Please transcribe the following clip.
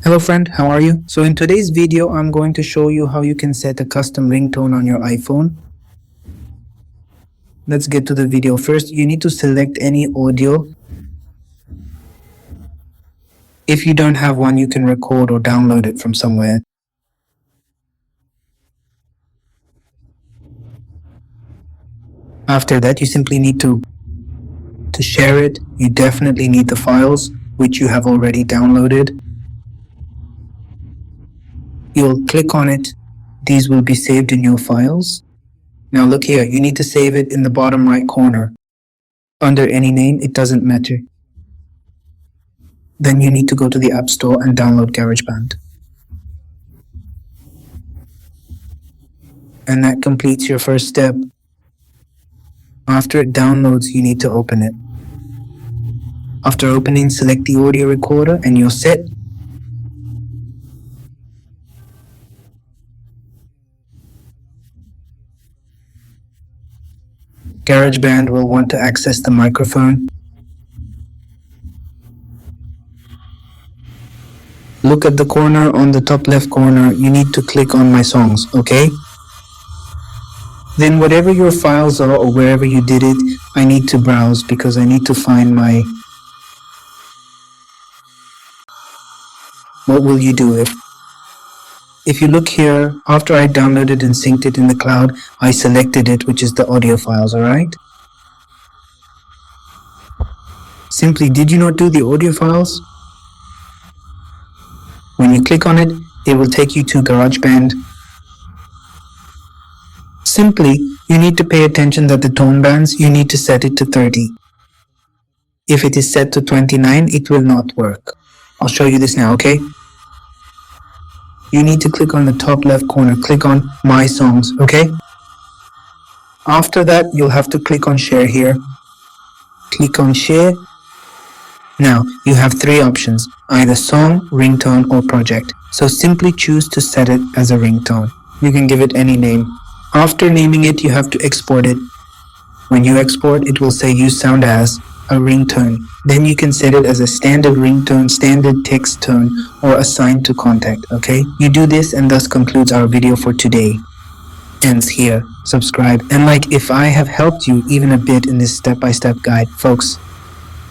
Hello friend, how are you? So in today's video, I'm going to show you how you can set a custom ringtone on your iPhone. Let's get to the video. First, you need to select any audio. If you don't have one, you can record or download it from somewhere. After that, you simply need to share it. You definitely need the files, which you have already downloaded. You'll click on it. These will be saved in your files. Now look here, you need to save it in the bottom right corner. Under any name, it doesn't matter. Then you need to go to the App Store and download GarageBand. And that completes your first step. After it downloads, you need to open it. After opening, select the audio recorder and you're set. GarageBand will want to access the microphone. Look at the corner on the top left corner. You need to click on My Songs, okay? Then whatever your files are or wherever you did it, I need to browse because I need to find my... What will you do if you look here, after I downloaded and synced it in the cloud, I selected it, which is the audio files, alright? Simply, did you not do the audio files? When you click on it, it will take you to GarageBand. Simply, you need to pay attention that the tone bands, you need to set it to 30. If it is set to 29, it will not work. I'll show you this now, okay? You need to click on the top left corner, click on My Songs, okay? After that, you'll have to click on Share here. Click on Share. Now, you have three options, either song, ringtone, or project. So simply choose to set it as a ringtone. You can give it any name. After naming it, you have to export it. When you export, it will say use sound as a ringtone. Then you can set it as a standard ringtone, standard text tone, or assigned to contact, okay? You do this and thus concludes our video for today. Ends here. Subscribe and like if I have helped you even a bit in this step-by-step guide. Folks,